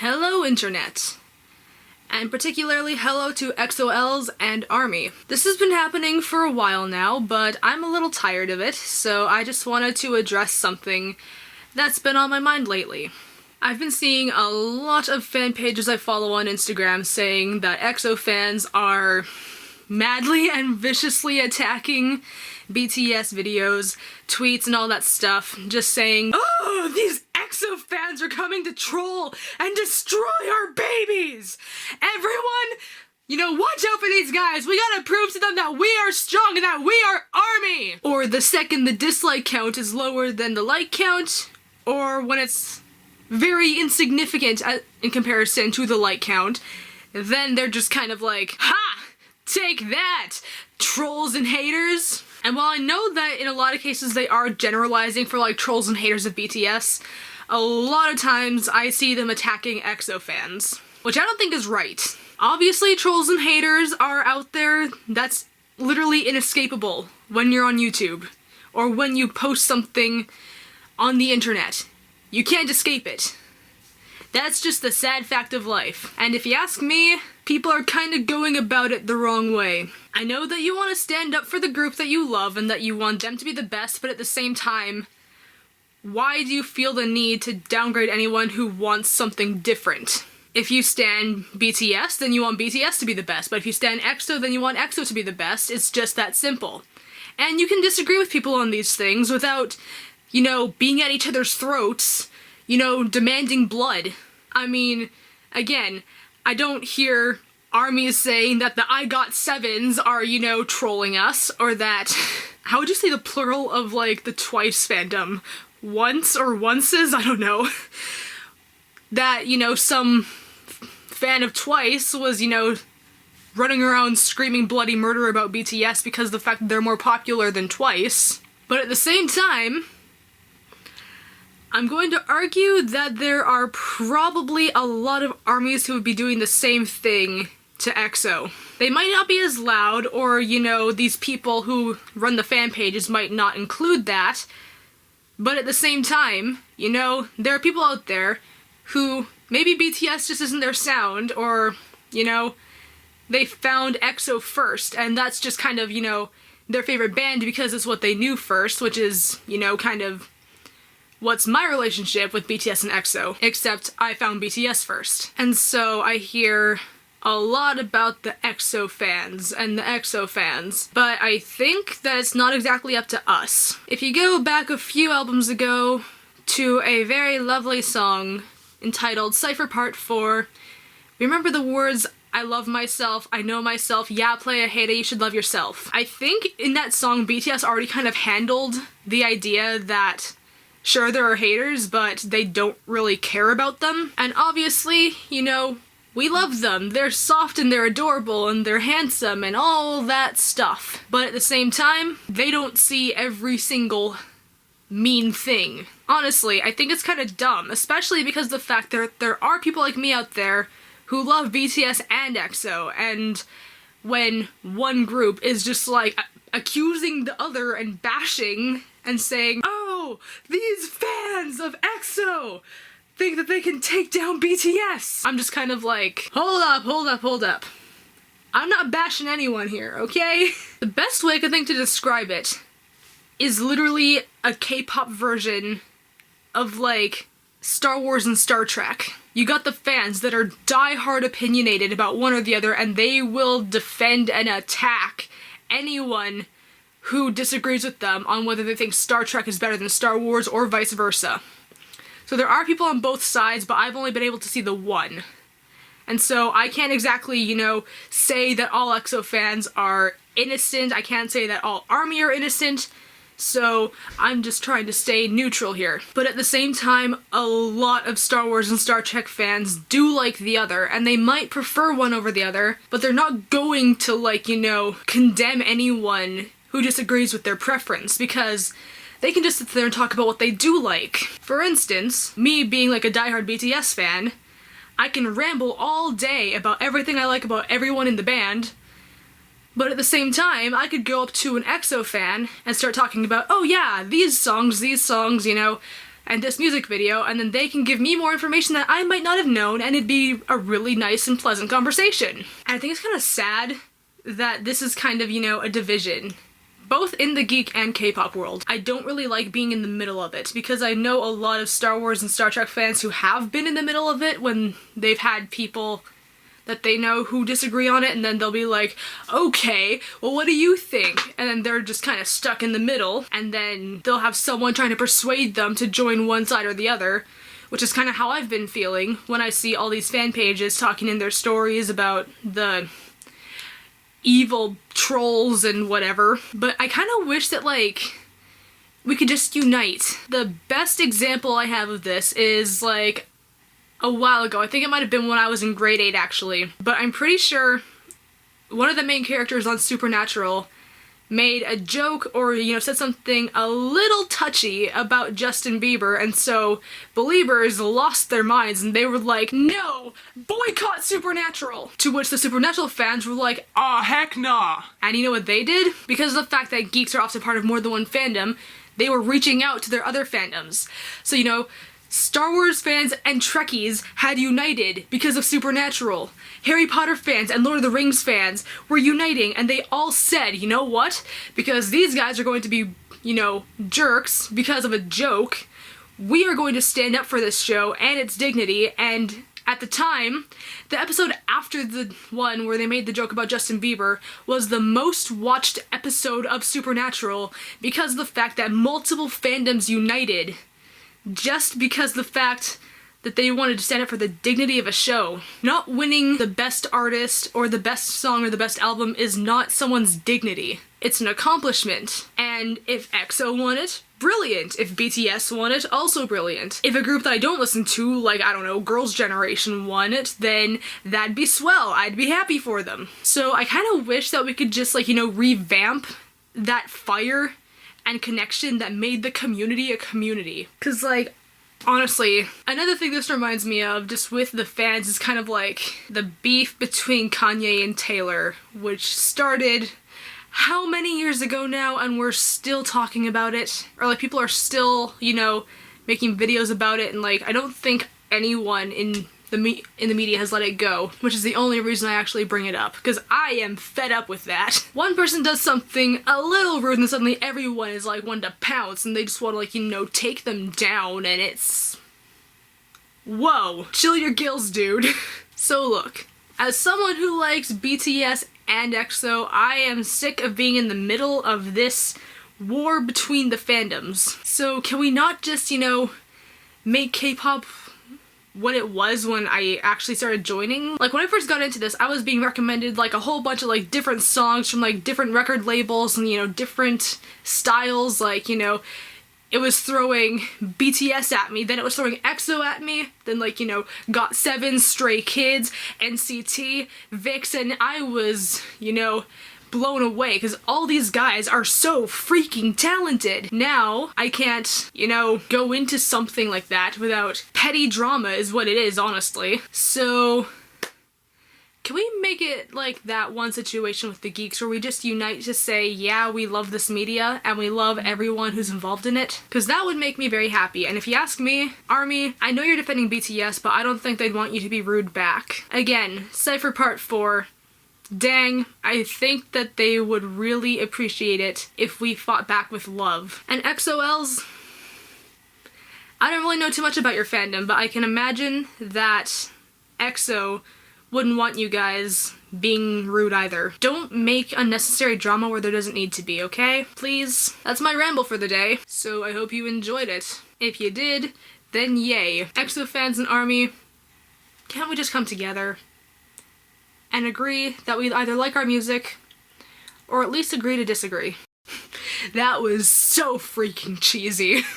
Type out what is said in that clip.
Hello Internet, and particularly hello to EXO-Ls and ARMY. This has been happening for a while now, but I'm a little tired of it, so I just wanted to address something that's been on my mind lately. I've been seeing a lot of fan pages I follow on Instagram saying that EXO fans are madly and viciously attacking BTS videos, tweets, and all that stuff, just saying, "Oh, these EXO fans are coming to troll and destroy our babies! Everyone, watch out for these guys! We gotta prove to them that we are strong and that we are ARMY!" Or the second the dislike count is lower than the like count, or when it's very insignificant in comparison to the like count, then they're just kind of like, "Ha! Take that, trolls and haters!" And while I know that in a lot of cases they are generalizing for like trolls and haters of BTS, a lot of times I see them attacking EXO fans, which I don't think is right. Obviously trolls and haters are out there. That's literally inescapable when you're on YouTube or when you post something on the internet. You can't escape it. That's just the sad fact of life. And if you ask me, people are kind of going about it the wrong way. I know that you want to stand up for the group that you love and that you want them to be the best, but at the same time, why do you feel the need to downgrade anyone who wants something different? If you stan BTS, then you want BTS to be the best, but if you stan EXO, then you want EXO to be the best. It's just that simple. And you can disagree with people on these things without, being at each other's throats, demanding blood. I mean, again, I don't hear ARMYs saying that the I Got Sevens are, trolling us, or that, how would you say the plural of, like, the Twice fandom? Once or onces? I don't know. That, some fan of Twice was, running around screaming bloody murder about BTS because of the fact that they're more popular than Twice. But at the same time, I'm going to argue that there are probably a lot of ARMYs who would be doing the same thing to EXO. They might not be as loud, or, these people who run the fan pages might not include that, but at the same time, there are people out there who maybe BTS just isn't their sound, or, they found EXO first, and that's just kind of, their favorite band because it's what they knew first, which is, kind of what's my relationship with BTS and EXO, except I found BTS first. And so I hear a lot about the EXO fans and the EXO fans, but I think that it's not exactly up to us. If you go back a few albums ago to a very lovely song entitled Cypher Part 4, remember the words, "I love myself, I know myself, yeah, play a hater, you should love yourself." I think in that song BTS already kind of handled the idea that sure, there are haters, but they don't really care about them. And obviously, we love them. They're soft and they're adorable and they're handsome and all that stuff. But at the same time, they don't see every single mean thing. Honestly, I think it's kind of dumb, especially because of the fact that there are people like me out there who love BTS and EXO, and when one group is just like accusing the other and bashing and saying, "Oh, these fans of EXO think that they can take down BTS." I'm just kind of like, hold up. I'm not bashing anyone here, okay? The best way I could think to describe it is literally a K-pop version of, like, Star Wars and Star Trek. You got the fans that are die-hard opinionated about one or the other, and they will defend and attack anyone who disagrees with them on whether they think Star Trek is better than Star Wars or vice versa. So there are people on both sides, but I've only been able to see the one. And so I can't exactly, say that all EXO fans are innocent. I can't say that all ARMY are innocent. So I'm just trying to stay neutral here. But at the same time, a lot of Star Wars and Star Trek fans do like the other, and they might prefer one over the other, but they're not going to, like, condemn anyone who disagrees with their preference, because they can just sit there and talk about what they do like. For instance, me being like a diehard BTS fan, I can ramble all day about everything I like about everyone in the band, but at the same time, I could go up to an EXO fan and start talking about, "Oh yeah, these songs, and this music video, and then they can give me more information that I might not have known, and it'd be a really nice and pleasant conversation. And I think it's kind of sad that this is kind of, you know, a division, both in the geek and K-pop world. I don't really like being in the middle of it, because I know a lot of Star Wars and Star Trek fans who have been in the middle of it when they've had people that they know who disagree on it, and then they'll be like, okay, well, what do you think? And then they're just kind of stuck in the middle, and then they'll have someone trying to persuade them to join one side or the other, which is kind of how I've been feeling when I see all these fan pages talking in their stories about the evil trolls and whatever. But I kind of wish that, like, we could just unite. The best example I have of this is, like, a while ago. I think it might have been when I was in grade 8, actually. But I'm pretty sure one of the main characters on Supernatural made a joke or, you know, said something a little touchy about Justin Bieber, and so Beliebers lost their minds and they were like, no, boycott Supernatural! To which the Supernatural fans were like, ah, heck nah! And you know what they did? Because of the fact that geeks are often part of more than one fandom, they were reaching out to their other fandoms. So, you know, Star Wars fans and Trekkies had united because of Supernatural. Harry Potter fans and Lord of the Rings fans were uniting, and they all said, you know what? Because these guys are going to be, you know, jerks because of a joke, we are going to stand up for this show and its dignity. And at the time, the episode after the one where they made the joke about Justin Bieber was the most watched episode of Supernatural because of the fact that multiple fandoms united. Just because the fact that they wanted to stand up for the dignity of a show. Not winning the best artist or the best song or the best album is not someone's dignity. It's an accomplishment. And if EXO won it, brilliant. If BTS won it, also brilliant. If a group that I don't listen to, like, I don't know, Girls' Generation won it, then that'd be swell. I'd be happy for them. So I kind of wish that we could just, like, you know, revamp that fire and connection that made the community a community. Cause, like, honestly, another thing this reminds me of, just with the fans, is kind of like the beef between Kanye and Taylor, which started how many years ago now, and we're still talking about it? Or, like, people are still, you know, making videos about it, and, like, I don't think anyone in the media has let it go, which is the only reason I actually bring it up, because I am fed up with that. One person does something a little rude and suddenly everyone is like one to pounce and they just want to, like, you know, take them down, and it's... whoa. Chill your gills, dude. So look, as someone who likes BTS and EXO, I am sick of being in the middle of this war between the fandoms. So can we not just, you know, make K-pop what it was when I actually started joining? Like, when I first got into this, I was being recommended, like, a whole bunch of, like, different songs from, like, different record labels and, you know, different styles. Like, you know, it was throwing BTS at me, then it was throwing EXO at me, then, like, you know, GOT7, Stray Kids, NCT, VIX, and I was, you know, blown away because all these guys are so freaking talented. Now, I can't, you know, go into something like that without petty drama is what it is, honestly. So, can we make it like that one situation with the geeks where we just unite to say, yeah, we love this media and we love everyone who's involved in it? Because that would make me very happy. And if you ask me, ARMY, I know you're defending BTS, but I don't think they'd want you to be rude back. Again, Cypher Part 4. Dang, I think that they would really appreciate it if we fought back with love. And EXO-Ls, I don't really know too much about your fandom, but I can imagine that EXO wouldn't want you guys being rude either. Don't make unnecessary drama where there doesn't need to be, okay? Please. That's my ramble for the day, so I hope you enjoyed it. If you did, then yay. EXO fans and ARMY, can't we just come together and agree that we either like our music, or at least agree to disagree? That was so freaking cheesy.